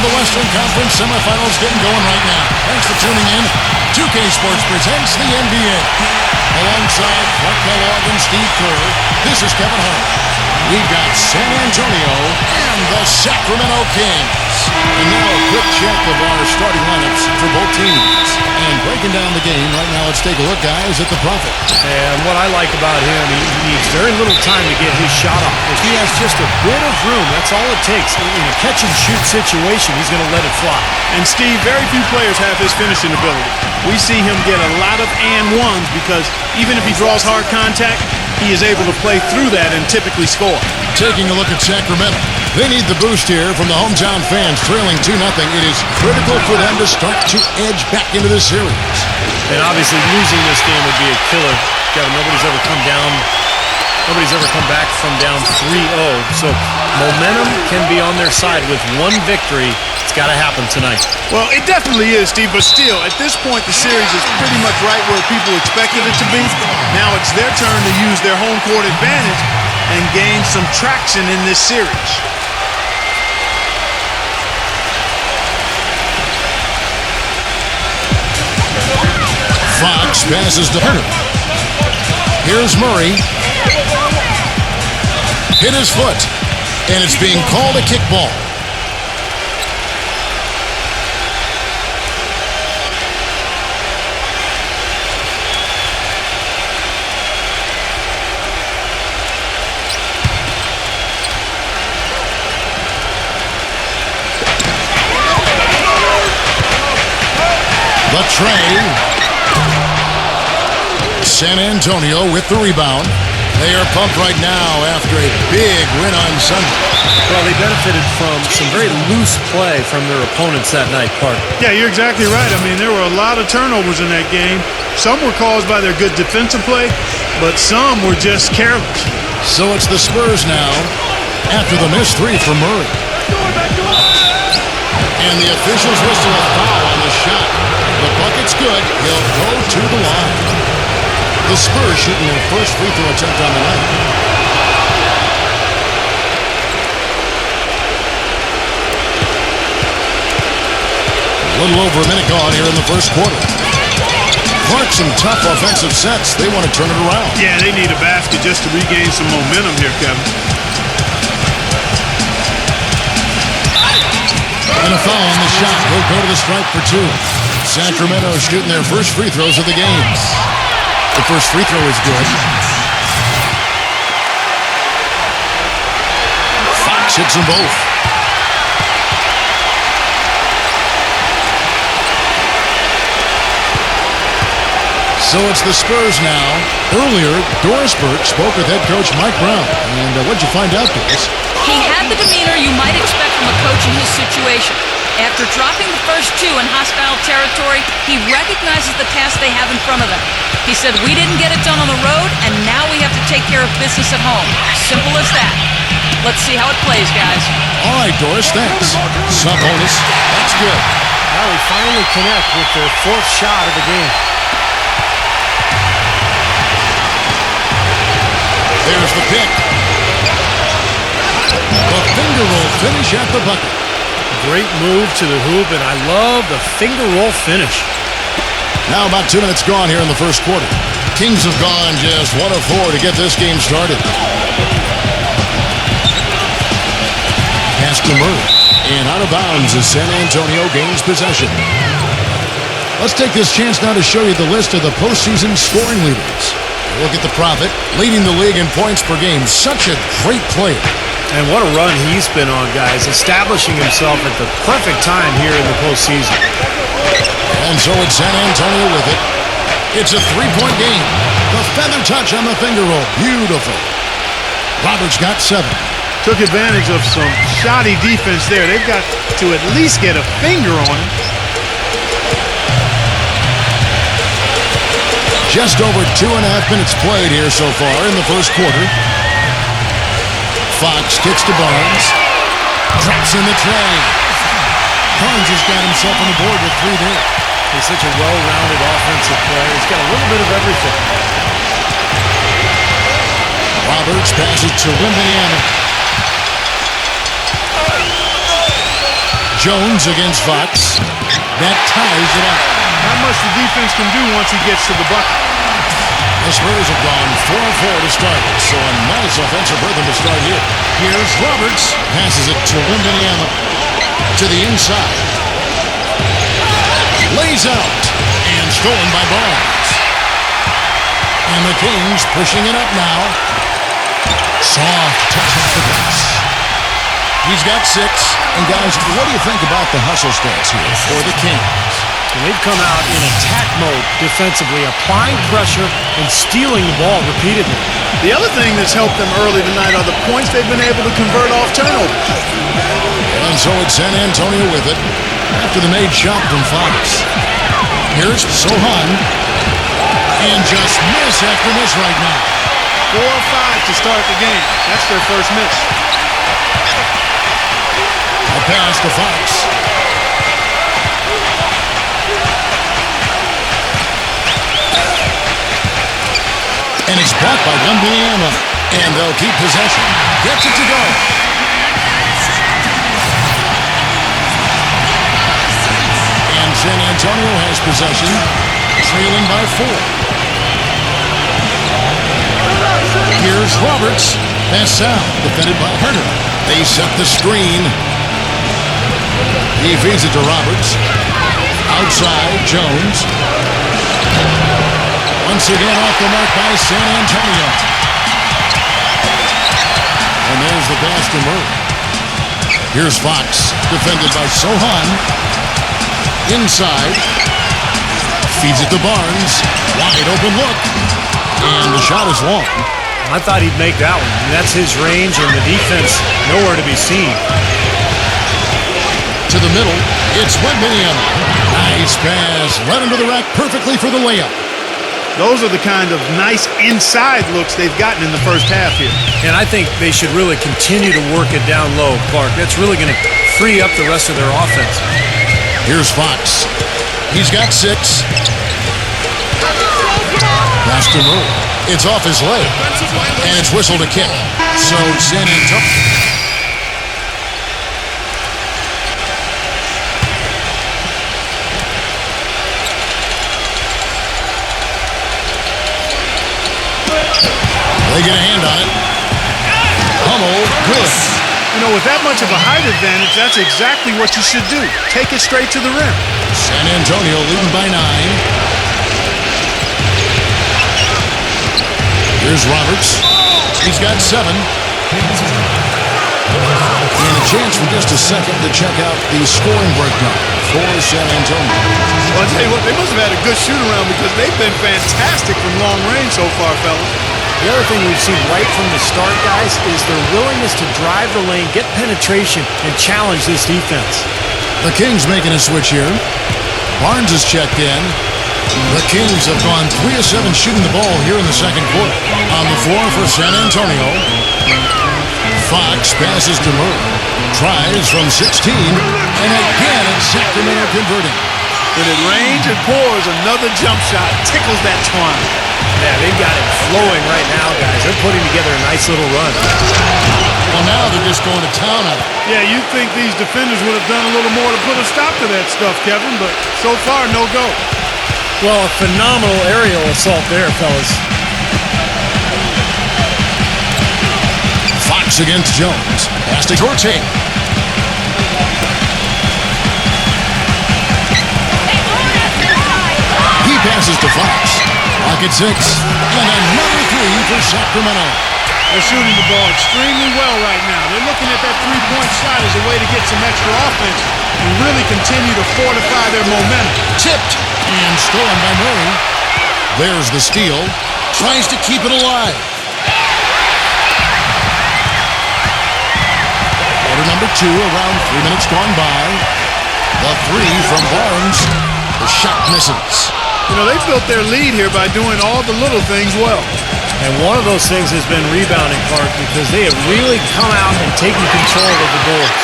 the Western Conference semifinals getting going right now. Thanks for tuning in. 2K Sports presents the NBA. Alongside Clark Kellogg and Steve Kerr, this is Kevin Hart. We've got San Antonio and the Sacramento Kings. And now a quick check of our starting lineups for both teams. And breaking down the game right now, let's take a look, guys, at the Prophet. And what I like about him, he needs very little time to get his shot off. If he has just a bit of room, that's all it takes. In a catch-and-shoot situation, he's going to let it fly. And, Steve, very few players have his finishing ability. We see him get a lot of and-ones because even if he draws hard contact, he is able to play through that and typically score. Taking a look at Sacramento. They need the boost here from the hometown fans, trailing 2-0. It is critical for them to start to edge back into this series. And obviously losing this game would be a killer. Kevin, nobody's ever come back from down 3-0. So momentum can be on their side with one victory. It's got to happen tonight. Well, it definitely is, Steve, but still, at this point, the series is pretty much right where people expected it to be. Now it's their turn to use their home court advantage and gain some traction in this series. Fox passes to Hunter. Here's Murray. Hit his foot, and it's being called a kickball. The tray. San Antonio with the rebound. They are pumped right now after a big win on Sunday. Well, they benefited from some very loose play from their opponents that night, Clark. Yeah, you're exactly right. I mean, there were a lot of turnovers in that game. Some were caused by their good defensive play, but some were just careless. So it's the Spurs now after the missed three from Murray. And the officials whistle a foul on the shot. The bucket's good. He'll go to the line. The Spurs shooting their first free throw attempt on the night. A little over a minute gone here in the first quarter. Clark, some tough offensive sets. They want to turn it around. Yeah, they need a basket just to regain some momentum here, Kevin. And a foul on the shot. They'll go to the stripe for two. Sacramento shooting their first free throws of the game. The first free throw is good. Fox hits them both. So it's the Spurs now. Earlier, Doris Burke spoke with head coach Mike Brown. And what'd you find out, Doris? He had the demeanor you might expect from a coach in his situation. After dropping the first two in hostile territory, he recognizes the task they have in front of them. He said, "We didn't get it done on the road, and now we have to take care of business at home." Simple as that. Let's see how it plays, guys. All right, Doris, thanks. Sub-bonus. That's good. Now we finally connect with their fourth shot of the game. There's the pick. The finger roll finish at the bucket. Great move to the hoop, and I love the finger roll finish. Now about 2 minutes gone here in the first quarter. Kings have gone just 1 of 4 to get this game started. Pass to Murray. And out of bounds as San Antonio gains possession. Let's take this chance now to show you the list of the postseason scoring leaders. Look at the Prophet, leading the league in points per game. Such a great player. And what a run he's been on, guys, establishing himself at the perfect time here in the postseason. And so it's San Antonio with it. It's a three-point game. The feather touch on the finger roll. Beautiful. Roberts got 7. Took advantage of some shoddy defense there. They've got to at least get a finger on him. Just over 2.5 minutes played here so far in the first quarter. Fox kicks to Barnes. Drops in the tray. Barnes has got himself on the board with 3 there. He's such a well-rounded offensive player. He's got a little bit of everything. Roberts passes to Wembanyama. Jones against Fox. That ties it up. Not much the defense can do once he gets to the bucket. The Spurs have gone 4-4 to start, so a nice offensive rhythm to start here. Here's Roberts. Passes it to Wembanyama. To the inside. Lays out. And stolen by Barnes. And the Kings pushing it up now. Soft touch off the glass. He's got 6. And guys, what do you think about the hustle stats here for the Kings? And they've come out in attack mode defensively, applying pressure and stealing the ball repeatedly. The other thing that's helped them early tonight are the points they've been able to convert off turnovers. And so it's San Antonio with it after the made shot from Fox. Here's Sohan. And just miss after miss right now. 4 or 5 to start the game. That's their first miss. A pass to Fox. And it's blocked by Wembanyama. And they'll keep possession. Gets it to go. And San Antonio has possession, trailing by 4. Here's Roberts. Pass out, defended by Herter. They set the screen. He feeds it to Roberts. Outside, Jones. Once again off the mark by San Antonio. And there's the pass to Murray. Here's Fox, defended by Sohan. Inside. Feeds it to Barnes. Wide open look. And the shot is long. I thought he'd make that one. That's his range, and the defense nowhere to be seen. To the middle, it's Wembanyama. Nice pass, right under the rack, perfectly for the layup. Those are the kind of nice inside looks they've gotten in the first half here. And I think they should really continue to work it down low, Clark. That's really going to free up the rest of their offense. Here's Fox. He's got 6. Pass to Murray. It's off his leg. And it's whistled a kick. So San Antonio. They get a hand on it. Hummel, good. You know, with that much of a height advantage, that's exactly what you should do. Take it straight to the rim. San Antonio leading by 9. Here's Roberts. He's got 7. And a chance for just a second to check out the scoring breakdown for San Antonio. Well, I'll tell you what, they must have had a good shoot-around because they've been fantastic from long range so far, fellas. The other thing we've seen right from the start, guys, is their willingness to drive the lane, get penetration, and challenge this defense. The Kings making a switch here. Barnes is checked in. The Kings have gone 3 of 7 shooting the ball here in the second quarter. On the floor for San Antonio. Fox passes to Murray. Tries from 16. And again, it's Sacramento converting. When it rains and pours, another jump shot tickles that twine. Yeah, they've got it flowing right now, guys. They're putting together a nice little run. Well, now they're just going to town on it. Yeah, you'd think these defenders would have done a little more to put a stop to that stuff, Kevin, but so far, no go. Well, a phenomenal aerial assault there, fellas. Fox against Jones. Pass to Torte. He passes to Fox. Pocket 6. And another 3 for Sacramento. They're shooting the ball extremely well right now. They're looking at that three-point shot as a way to get some extra offense and really continue to fortify their momentum. Tipped and stolen by Murray. There's the steal. Tries to keep it alive. Quarter number 2, around 3 minutes gone by. The 3 from Barnes. The shot misses. You know, they've built their lead here by doing all the little things well. And one of those things has been rebounding, Clark, because they have really come out and taken control of the boards.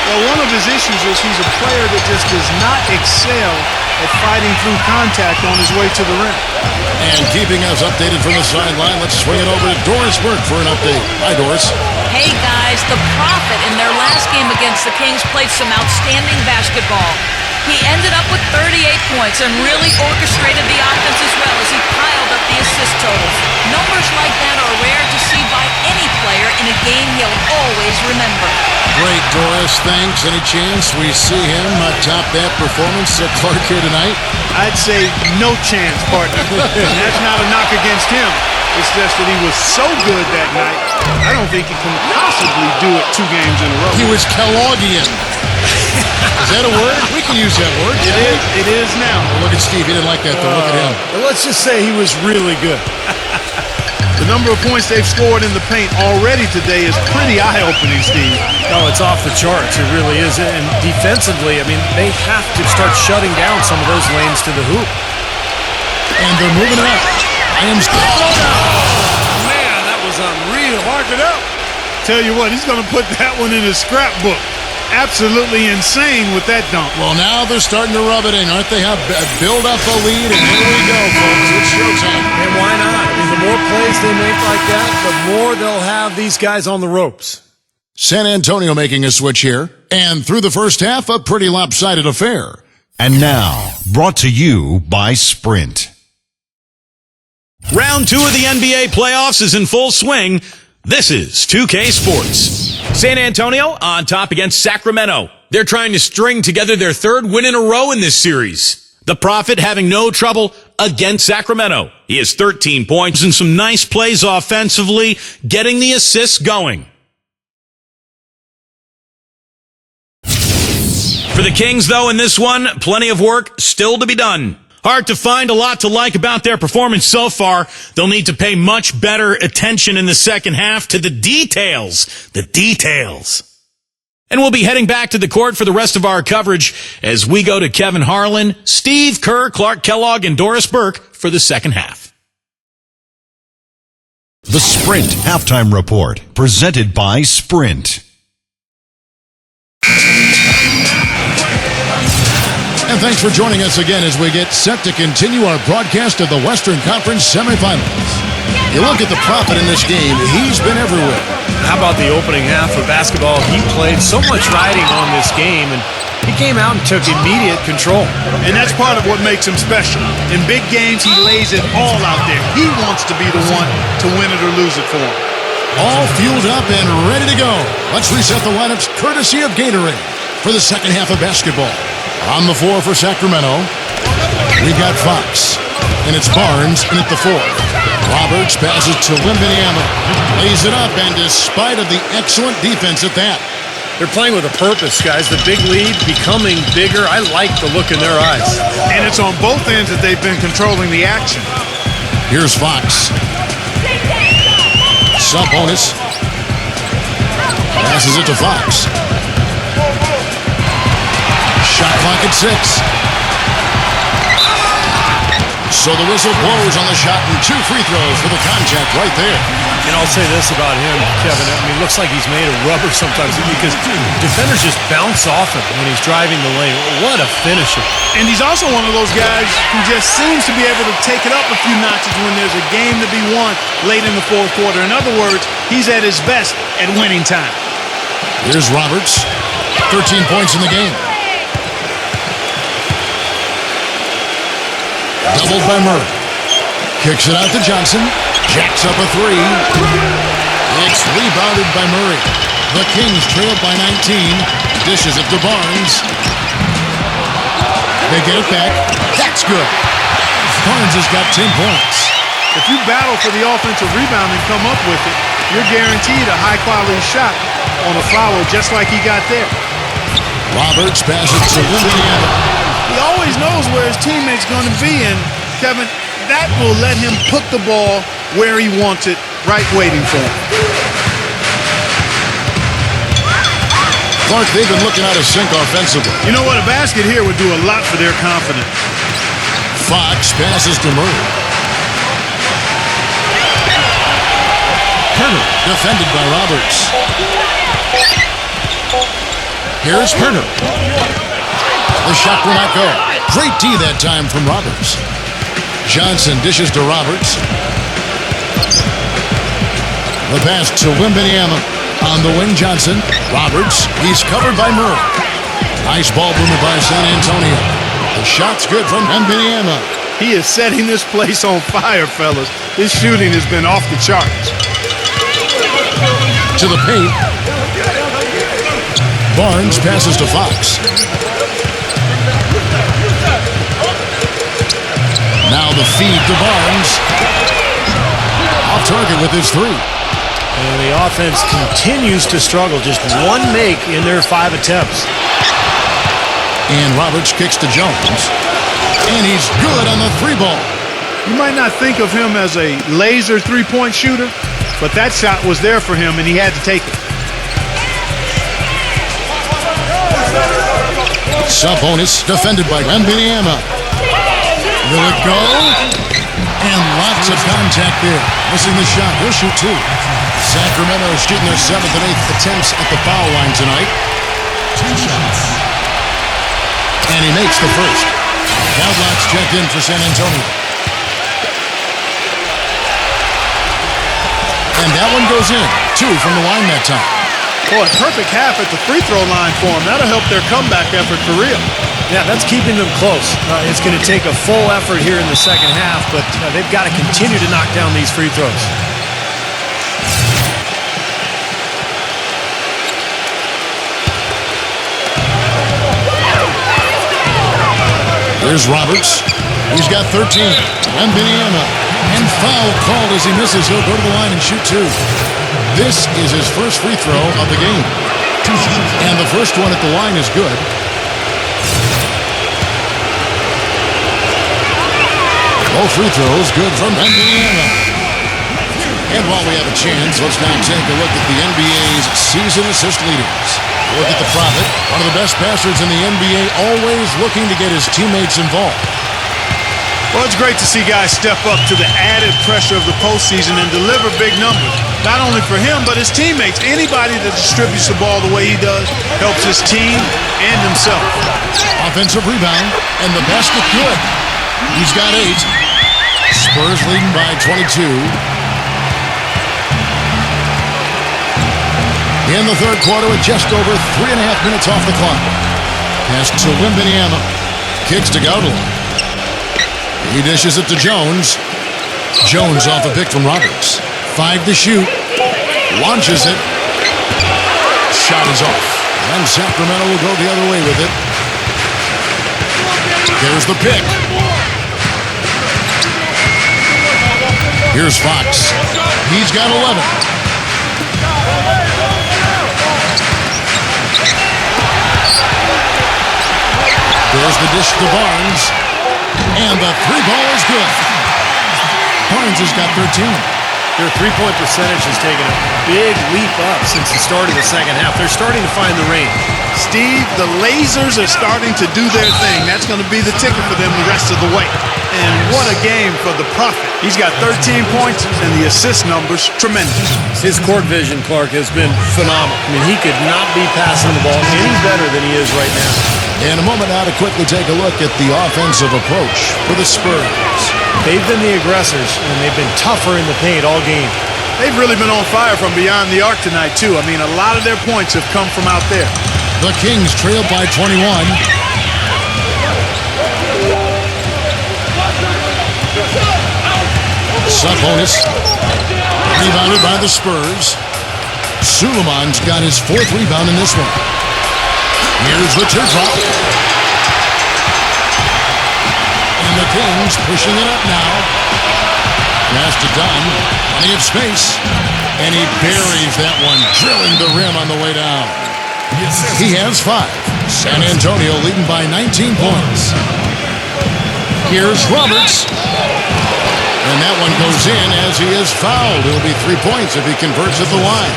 Well, one of his issues is he's a player that just does not excel at fighting through contact on his way to the rim. And keeping us updated from the sideline, let's swing it over to Doris Burke for an update. Hi, Doris. Hey guys, the Prophet in their last game against the Kings played some outstanding basketball. He ended up with 38 points and really orchestrated the offense as well as he piled up the assist totals. Numbers like that are rare to see by any player in a game he'll always remember. Great, Doris. Thanks. Any chance we see him top that performance at Clark here tonight? I'd say no chance, partner. And that's not a knock against him. It's just that he was so good that night, I don't think he can possibly do it 2 games in a row. He was Kelloggian. Is that a word? We can use that word. It is now. Look at Steve. He didn't like that, though. Look at him. Well, let's just say he was really good. The number of points they've scored in the paint already today is pretty eye-opening, Steve. No, it's off the charts. It really is. And defensively, I mean, they have to start shutting down some of those lanes to the hoop. And they're moving it up. Iams. Man, that was unreal. Mark it up. Tell you what, he's going to put that one in his scrapbook. Absolutely insane with that dunk. Well, now they're starting to rub it in, aren't they? Build up a lead, and here we go, folks. It's showtime. And why not? I mean, the more plays they make like that, the more they'll have these guys on the ropes. San Antonio making a switch here. And through the first half, a pretty lopsided affair. And now, brought to you by Sprint. Round 2 of the NBA playoffs is in full swing. This is 2K Sports. San Antonio on top against Sacramento. They're trying to string together their 3rd win in a row in this series. The Prophet having no trouble against Sacramento. He has 13 points and some nice plays offensively, getting the assists going. For the Kings, though, in this one, plenty of work still to be done. Hard to find a lot to like about their performance so far. They'll need to pay much better attention in the second half to the details. The details. And we'll be heading back to the court for the rest of our coverage as we go to Kevin Harlan, Steve Kerr, Clark Kellogg, and Doris Burke for the second half. The Sprint Halftime Report, presented by Sprint. And thanks for joining us again as we get set to continue our broadcast of the Western Conference Semifinals. You look at the Prophet in this game, he's been everywhere. How about the opening half of basketball? He played so much riding on this game, and he came out and took immediate control. And that's part of what makes him special. In big games, he lays it all out there. He wants to be the one to win it or lose it for him. All fueled up and ready to go. Let's reset the lineups courtesy of Gatorade for the second half of basketball. On the floor for Sacramento, we've got Fox, and it's Barnes in at the 4. Roberts passes to Wembanyama, lays it up, and despite of the excellent defense at that. They're playing with a purpose, guys. The big lead becoming bigger. I like the look in their eyes. And it's on both ends that they've been controlling the action. Here's Fox. Sabonis passes it to Fox. Shot clock at 6. So the whistle blows on the shot and 2 free throws for the contact right there. And I'll say this about him, Kevin. I mean, it looks like he's made of rubber sometimes because defenders just bounce off him when he's driving the lane. What a finisher. And he's also one of those guys who just seems to be able to take it up a few notches when there's a game to be won late in the 4th quarter. In other words, he's at his best at winning time. Here's Roberts. 13 points in the game. Doubled by Murray. Kicks it out to Johnson. Jacks up a 3. It's rebounded by Murray. The Kings trailed by 19. Dishes it to Barnes. They get it back. That's good. Barnes has got 10 points. If you battle for the offensive rebound and come up with it, you're guaranteed a high-quality shot on a foul just like he got there. Roberts passes to Wembanyama. He always knows where his teammate's going to be, and Kevin, that will let him put the ball where he wants it, right waiting for him. Clark, they've been looking out of sync offensively. You know what? A basket here would do a lot for their confidence. Fox passes to Murray. Turner defended by Roberts. Here's Turner. The shot will not go. Great D that time from Roberts. Johnson dishes to Roberts. The pass to Wembanyama. On the wing, Johnson. Roberts. He's covered by Murray. Nice ball movement by San Antonio. The shot's good from Wembanyama. He is setting this place on fire, fellas. His shooting has been off the charts. To the paint. Barnes passes to Fox. Now the feed to Barnes. Off target with his three. And the offense continues to struggle. Just one make in their 5 attempts. And Roberts kicks to Jones. And he's good on the 3 ball. You might not think of him as a laser three-point shooter, but that shot was there for him, and he had to take it. Sabonis defended by Wembanyama. Will it go? And lots of contact there. Missing the shot. He'll shoot 2. Sacramento shooting their 7th and 8th attempts at the foul line tonight. 2 shots. And he makes the first. Shotclock's checked in for San Antonio. And that one goes in. 2 from the line that time. Boy, perfect half at the free throw line for him. That'll help their comeback effort for real. Yeah, that's keeping them close. It's going to take a full effort here in the second half, but they've got to continue to knock down these free throws. Here's Roberts. He's got 13. Wembanyama. And foul called as he misses. He'll go to the line and shoot 2. This is his first free throw of the game. And the first one at the line is good. Both free throws good from Wembanyama. And while we have a chance, let's now take a look at the NBA's season assist leaders. Look at the Prophet, one of the best passers in the NBA, always looking to get his teammates involved. Well, it's great to see guys step up to the added pressure of the postseason and deliver big numbers. Not only for him, but his teammates. Anybody that distributes the ball the way he does helps his team and himself. Offensive rebound, and the basket good. He's got 8. Spurs leading by 22. In the third quarter with just over 3.5 minutes off the clock. Pass to Wembanyama. Kicks to Gaudio. He dishes it to Jones. Jones off a pick from Roberts. 5 to shoot. Launches it. Shot is off. And Sacramento will go the other way with it. There's the pick. Here's Fox. He's got 11. There's the dish to Barnes. And the 3 ball is good. Barnes has got 13. Their three-point percentage has taken a big leap up since the start of the second half. They're starting to find the range. Steve, the lasers are starting to do their thing. That's going to be the ticket for them the rest of the way. And what a game for the Prophet. He's got 13 points, and the assist numbers tremendous. His court vision, Clark, has been phenomenal. I mean, he could not be passing the ball any better than he is right now. In a moment now to quickly take a look at the offensive approach for the Spurs. They've been the aggressors, and they've been tougher in the paint all game. They've really been on fire from beyond the arc tonight, too. I mean, a lot of their points have come from out there. The Kings trail by 21. Sabonis. Rebounded by the Spurs. Suleiman's got his 4th rebound in this one. Here's the teardrop. And the Kings pushing it up now. Pass to Dunn. Plenty of space. And he buries that one, drilling the rim on the way down. He has 5. San Antonio leading by 19 points. Here's Roberts. And that one goes in as he is fouled. It'll be 3 points if he converts at the line.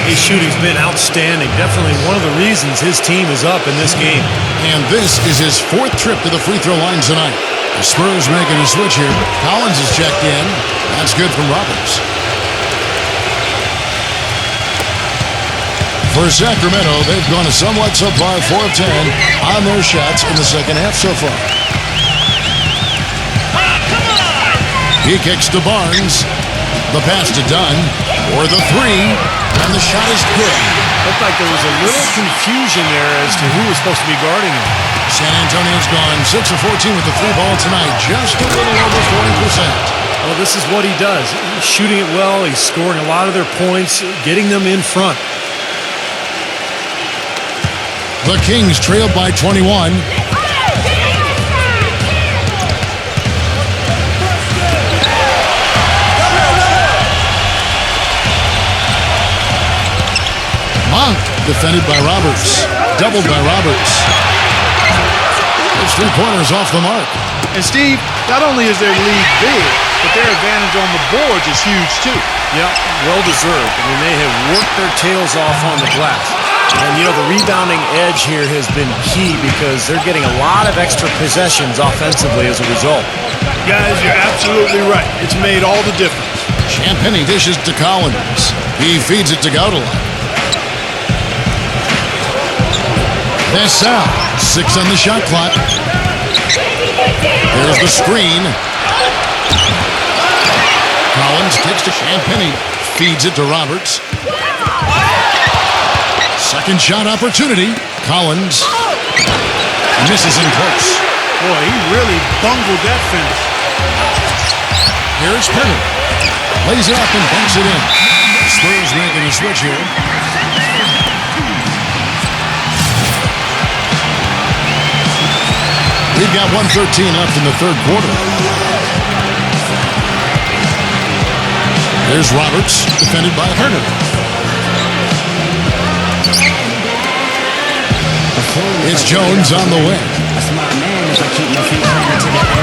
His shooting's been outstanding. Definitely one of the reasons his team is up in this game. And this is his 4th trip to the free throw line tonight. The Spurs making a switch here. Collins is checked in. That's good from Roberts. For Sacramento, they've gone a somewhat subpar 4 of 10 on their shots in the second half so far. He kicks to Barnes. The pass to Dunn. Or the three. And the shot is good. Looked like there was a little confusion there as to who was supposed to be guarding him. San Antonio's gone 6 of 14 with the 3-ball tonight. Just a little over 40%. Well, this is what he does. He's shooting it well. He's scoring a lot of their points, getting them in front. The Kings trailed by 21. Monk defended by Roberts. Doubled by Roberts. Those 3-pointers off the mark. And Steve, not only is their lead big, but their advantage on the boards is huge too. Yeah, well deserved. I mean, they have worked their tails off on the glass. And, you know, the rebounding edge here has been key because they're getting a lot of extra possessions offensively as a result. Guys, you're absolutely right. It's made all the difference. Champagny dishes to Collins. He feeds it to Gaudelin. That's out. 6 on the shot clock. There's the screen. Collins kicks to Champagny. Feeds it to Roberts. Second shot opportunity. Collins misses in close. Boy, he really bungled that finish. Here's Penny. Lays it up and bunks it in. Spurs making a switch here. We've got 1:13 left in the third quarter. There's Roberts, defended by Herner. It's Jones on the way.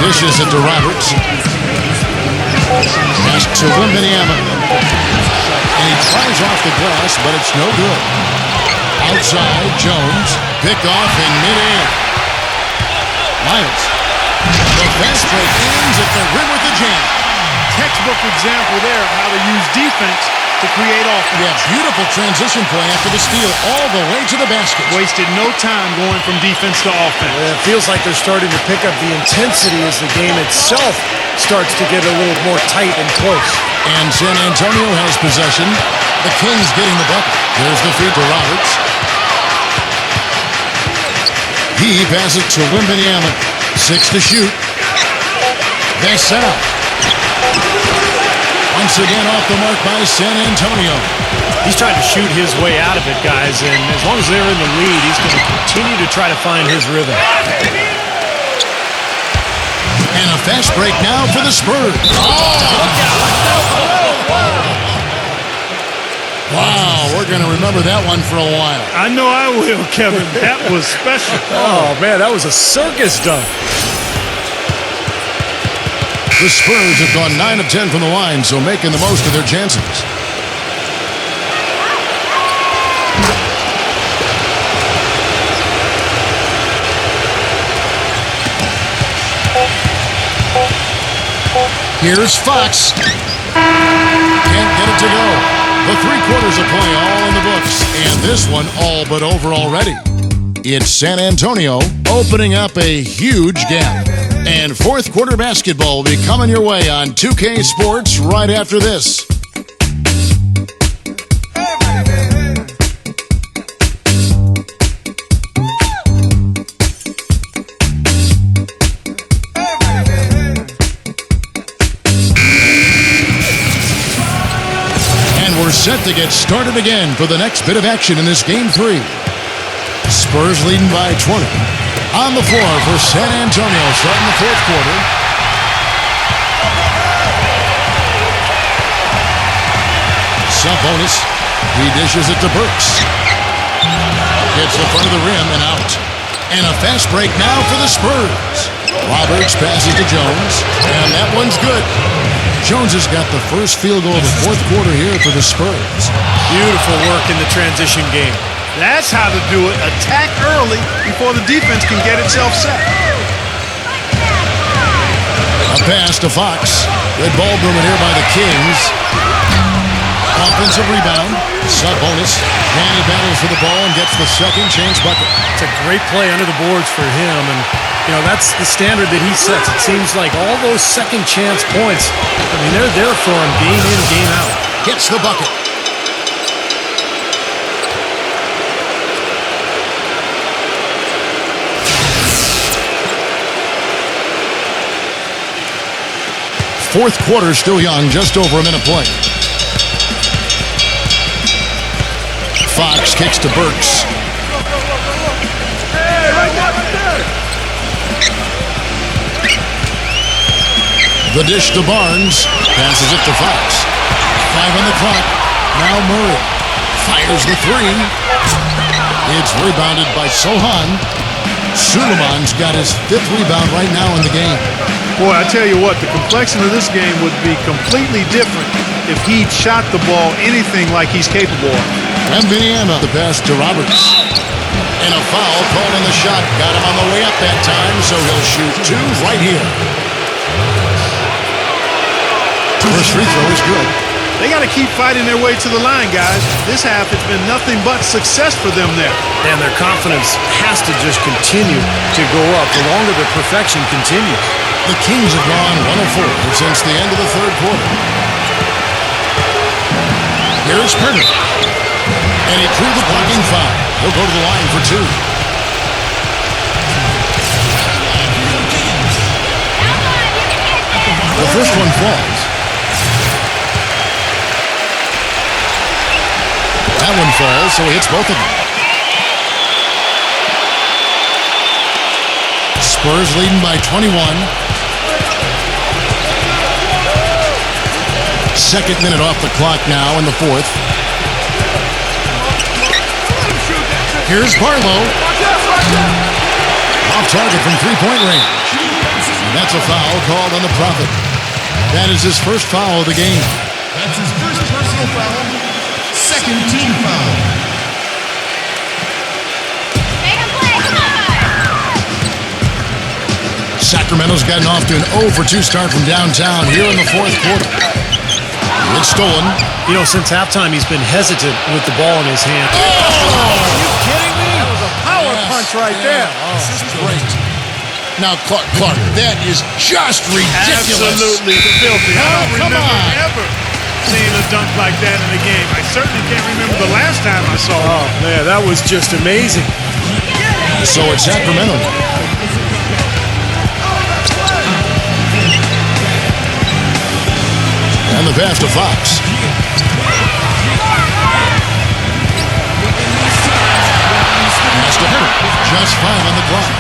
Dishes it to Roberts. Pass to Wembanyama. And he tries off the glass, but it's no good. Outside, Jones. Picked off in midair. Lyles. The fast break ends at the rim with the jam. Textbook example there of how to use defense to create offense. Yeah, beautiful transition play after the steal all the way to the basket. Wasted no time going from defense to offense. It feels like they're starting to pick up the intensity as the game itself starts to get a little more tight and close. And San Antonio has possession. The Kings getting the bucket. There's the feed to Roberts. He passes to Wembanyama. 6 to shoot. They set up. Once again off the mark by San Antonio. He's trying to shoot his way out of it, guys, and as long as they're in the lead, he's going to continue to try to find his rhythm. And a fast break now for the Spurs. Wow, we're going to remember that one for a while. I know I will, Kevin. That was special. Oh, man, that was a circus dunk. The Spurs have gone 9 of 10 from the line, so making the most of their chances. Here's Fox. Can't get it to go. The 3 quarters of play all in the books, and this one all but over already. It's San Antonio opening up a huge gap. And fourth quarter basketball will be coming your way on 2K Sports right after this. And we're set to get started again for the next bit of action in this Game 3. Spurs leading by 20. On the floor for San Antonio, starting the fourth quarter. Sabonis. He dishes it to Burks. Gets the front of the rim and out. And a fast break now for the Spurs. Roberts passes to Jones, and that one's good. Jones has got the first field goal of the fourth quarter here for the Spurs. Beautiful work in the transition game. That's how to do it. Attack early before the defense can get itself set. A pass to Fox. Good ball movement here by the Kings. Offensive rebound. Sub-bonus. Manny battles for the ball and gets the second chance bucket. It's a great play under the boards for him, and that's the standard that he sets. It seems like all those second chance points, they're there for him game in, game out. Gets the bucket. Fourth quarter still young, just over a minute play. Fox kicks to Burks. The dish to Barnes. Passes it to Fox. 5 on the clock. Now Murray. Fires the three. It's rebounded by Sohan. Suleiman's got his 5th rebound right now in the game. Boy, I tell you what, the complexion of this game would be completely different if he'd shot the ball anything like he's capable of. And Indiana, the pass to Roberts. And a foul called on the shot. Got him on the way up that time, so he'll shoot 2 right here. First free throw is good. They got to keep fighting their way to the line, guys. This half, it's been nothing but success for them there. And their confidence has to just continue to go up the longer the perfection continues. The Kings have gone 1-4 since the end of the third quarter. Here's Perner. And he drew the blocking foul. He'll go to the line for 2. The first one falls. That one falls, so he hits both of them. Spurs leading by 21. Second minute off the clock now in the fourth. Here's Barlow. Off target from three-point range. And that's a foul called on the Prophet. That is his first foul of the game. That's his first personal foul. Second team foul. Sacramento's gotten off to an 0-for-2 start from downtown here in the fourth quarter. It's stolen. Since halftime, he's been hesitant with the ball in his hand. Oh! Are you kidding me? That was a power punch right there. This is great. Now, Clark, that is just ridiculous. Absolutely filthy. I don't remember ever seeing a dunk like that in a game. I certainly can't remember the last time I saw it. Oh, man, that was just amazing. So it's Sacramento. And the pass to Fox. Pass to Hitter. Just 5 on the clock.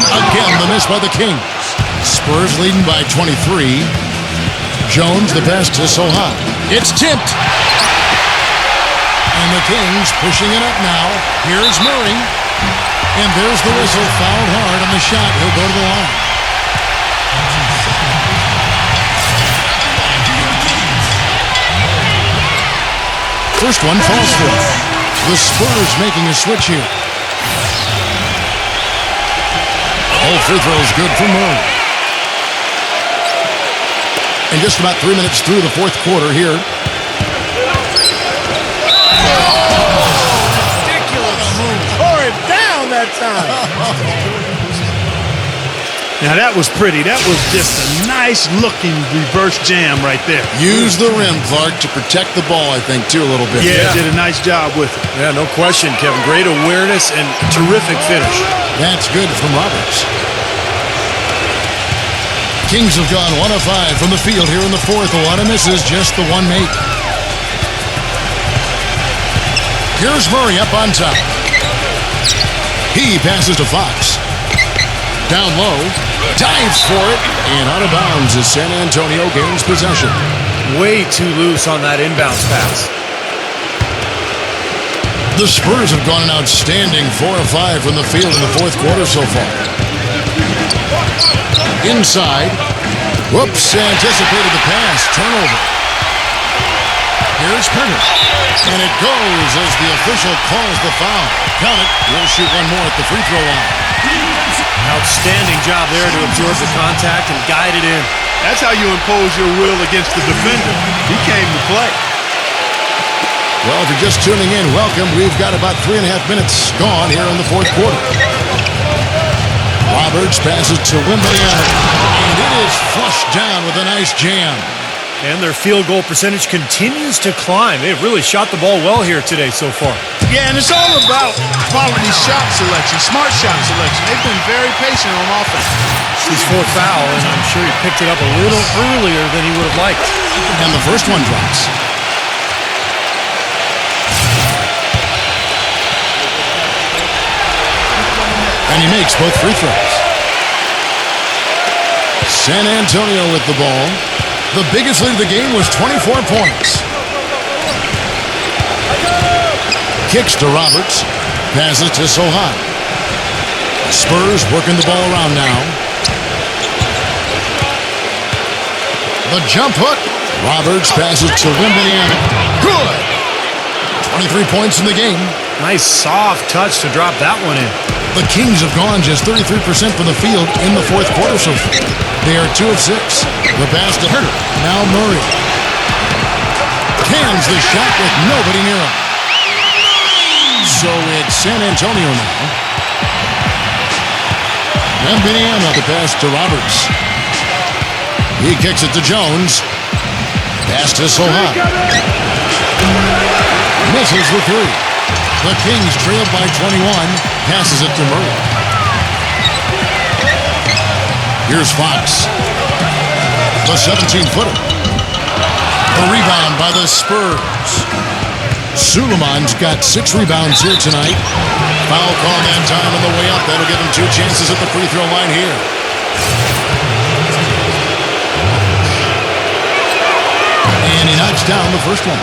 Again, the miss by the Kings. Spurs leading by 23. Jones, the pass to Sohan. It's tipped. And the Kings pushing it up now. Here's Murray. And there's the whistle. Fouled hard on the shot. He'll go to the line. First one falls for him. The Spurs making a switch here. All free throws good for Murray. And just about 3 minutes through the fourth quarter here. Ridiculous move. Tore it down that time. Now that was pretty. That was just a nice-looking reverse jam right there. Use the rim, Clark, to protect the ball, I think, too, a little bit. Yeah, did a nice job with it. Yeah, no question, Kevin. Great awareness and terrific finish. That's good from Roberts. Kings have gone 1 of 5 from the field here in the fourth. A lot of misses, just the one make. Here's Murray up on top. He passes to Fox. Down low, dives for it, and out of bounds as San Antonio gains possession. Way too loose on that inbounds pass. The Spurs have gone an outstanding 4 of 5 from the field in the fourth quarter so far. Inside. Whoops, anticipated the pass. Turnover. Here's Perner. And it goes as the official calls the foul. Count it. We'll shoot one more at the free throw line. Outstanding job there to absorb the contact and guide it in. That's how you impose your will against the defender. He came to play. Well, if you're just tuning in, welcome. We've got about 3.5 minutes gone here in the fourth quarter. Roberts passes to Wembanyama, and it is flushed down with a nice jam. And their field goal percentage continues to climb. They've really shot the ball well here today so far. Yeah, and it's all about quality shot selection, smart shot selection. They've been very patient on offense. His fourth foul, and I'm sure he picked it up a little earlier than he would have liked. And the first one drops. And he makes both free throws. San Antonio with the ball. The biggest lead of the game was 24 points. Kicks to Roberts. Passes to Sohan. Spurs working the ball around now. The jump hook. Roberts passes to Wembanyama. Good. 23 points in the game. Nice soft touch to drop that one in. The Kings have gone just 33% from the field in the fourth quarter so far. They are 2 of 6. The pass to Herter. Now Murray. Cans the shot with nobody near him. So it's San Antonio now. Wembanyama the pass to Roberts. He kicks it to Jones. Pass to Sohan. Misses the 3. The Kings trailed by 21. Passes it to Murray. Here's Fox. The 17-footer. The rebound by the Spurs. Suleiman's got 6 rebounds here tonight. Foul call that time on the way up. That'll give him 2 chances at the free throw line here. And he knocks down the first one.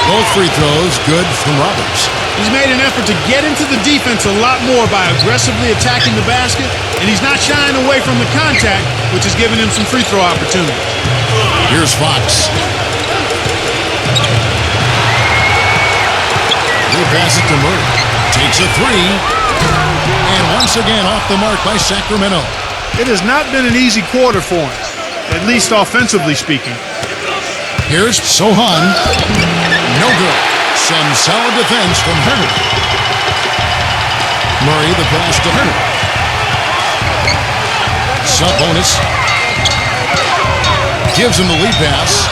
Both free throws good from Roberts. He's made an effort to get into the defense a lot more by aggressively attacking the basket, and he's not shying away from the contact, which has given him some free throw opportunities. Here's Fox. He passes to Murray. Takes a 3. And once again off the mark by Sacramento. It has not been an easy quarter for him, at least offensively speaking. Here's Sohan. No good. Some solid defense from Herter. Murray the pass to Herter. Sabonis gives him the lead pass.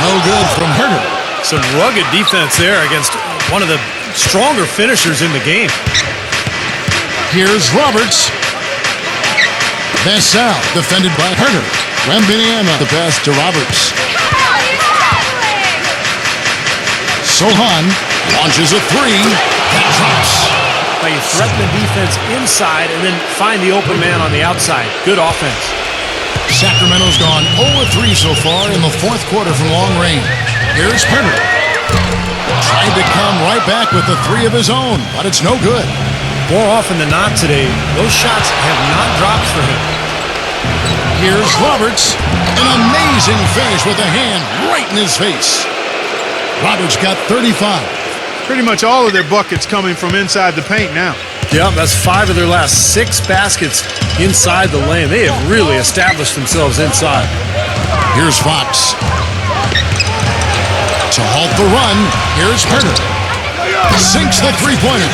No good from Herter. Some rugged defense there against one of the stronger finishers in the game. Here's Roberts. Vassell defended by Herter. Wembanyama the pass to Roberts. Sohan launches a 3. That drops. Now you threaten the defense inside and then find the open man on the outside. Good offense. Sacramento's gone 0-3 so far in the fourth quarter from long range. Here's Herter. Trying to come right back with the 3 of his own, but it's no good. More often than not today, those shots have not dropped for him. Here's Roberts. An amazing finish with a hand right in his face. Roberts got 35. Pretty much all of their buckets coming from inside the paint now. Yeah, that's 5 of their last 6 baskets inside the lane. They have really established themselves inside. Here's Fox. To halt the run, here's Herter. Sinks the three-pointer.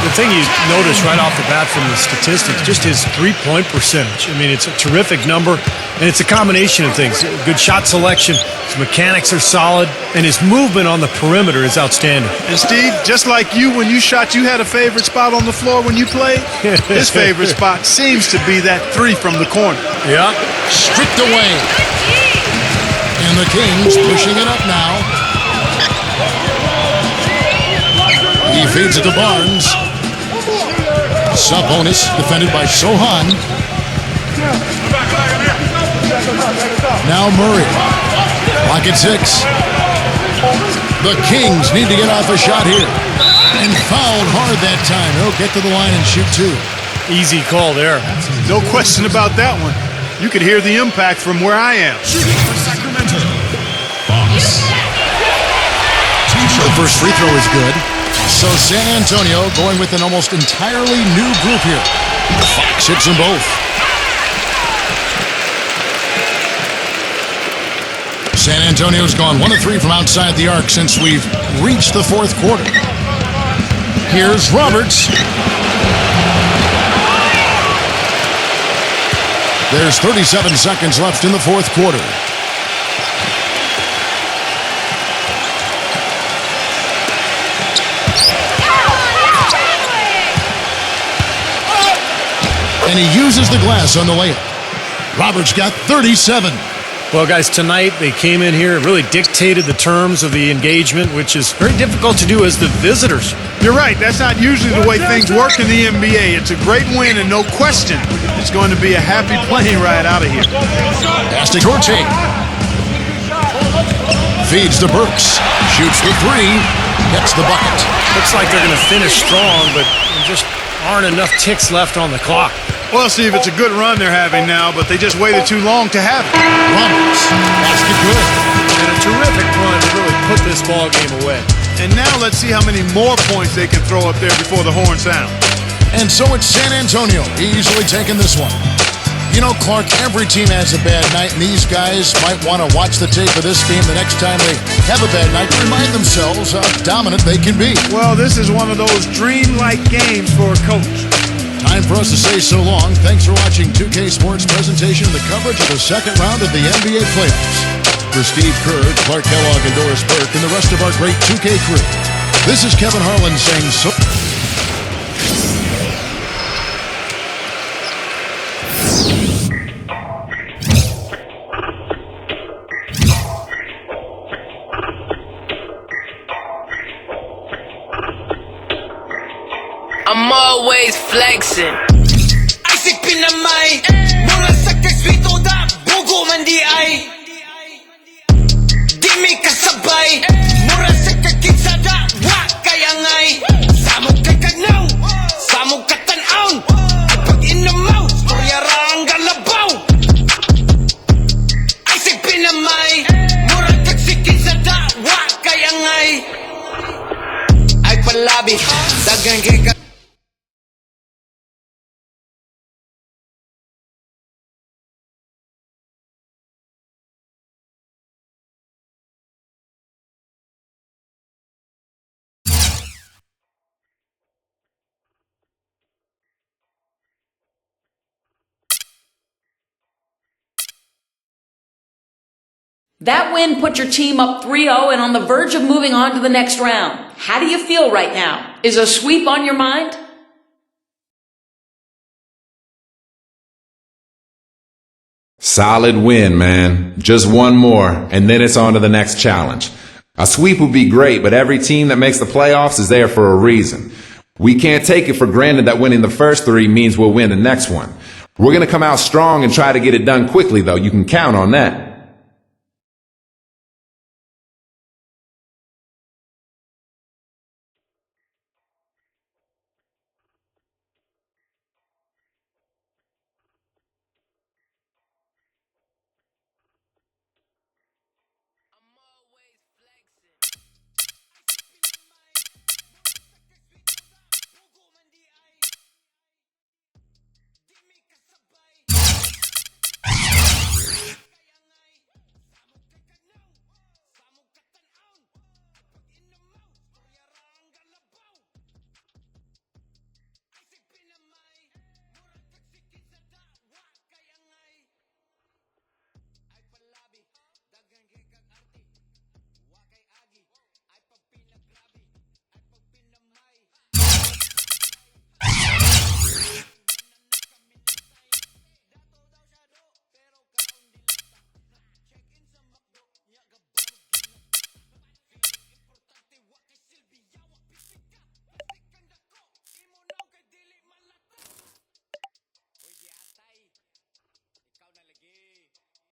The thing you notice right off the bat from the statistics, just his three-point percentage. I mean, it's a terrific number, and it's a combination of things. Good shot selection, his mechanics are solid, and his movement on the perimeter is outstanding. And Steve, just like you, when you shot, you had a favorite spot on the floor when you played. His favorite spot seems to be that 3 from the corner. Yeah. Stripped away. And the Kings pushing it up now. He feeds it to Barnes. Sabonis defended by Sohan. Now Murray. Clock at 6. The Kings need to get off a shot here. And fouled hard that time. He'll get to the line and shoot 2. Easy call there. No question about that one. You could hear the impact from where I am. Shooting for Sacramento. Fox. The first free throw is good. So San Antonio going with an almost entirely new group here. Fox hits them both. San Antonio's gone 1 of 3 from outside the arc since we've reached the fourth quarter. Here's Roberts. There's 37 seconds left in the fourth quarter. And he uses the glass on the layup. Roberts got 37. Well, guys, tonight they came in here and really dictated the terms of the engagement, which is very difficult to do as the visitors. You're right. That's not usually the way things work in the NBA. It's a great win, and no question, it's going to be a happy plane ride out of here. Pass to Torche. Feeds to Burks. Shoots the 3. Gets the bucket. Looks like they're going to finish strong, but there just aren't enough ticks left on the clock. Well, Steve, it's a good run they're having now, but they just waited too long to have it. Roberts. Basket good. And a terrific run to really put this ball game away. And now let's see how many more points they can throw up there before the horn sound. And so it's San Antonio easily taking this one. You know, Clark, every team has a bad night, and these guys might want to watch the tape of this game the next time they have a bad night to remind themselves how dominant they can be. Well, this is one of those dream-like games for a coach. Time for us to say so long. Thanks for watching 2K Sports' presentation of the coverage of the second round of the NBA playoffs. For Steve Kerr, Clark Kellogg, and Doris Burke, and the rest of our great 2K crew, this is Kevin Harlan saying so. I'm always flexing. Isip pinamay, mula sa kaswito da, bugo man di ay. Di may kasabay, mura sa kakitsa da, wa kaya ngay. Samog kakagnaw, samog katanaw, pag inamaw, storyara ang galabaw. Isip pinamay, mura kaksikitsa da, wa kaya ngay. Ay palabi, dagang kika. That win put your team up 3-0 and on the verge of moving on to the next round. How do you feel right now? Is a sweep on your mind? Solid win, man. Just one more, and then it's on to the next challenge. A sweep would be great, but every team that makes the playoffs is there for a reason. We can't take it for granted that winning the first 3 means we'll win the next one. We're going to come out strong and try to get it done quickly, though. You can count on that.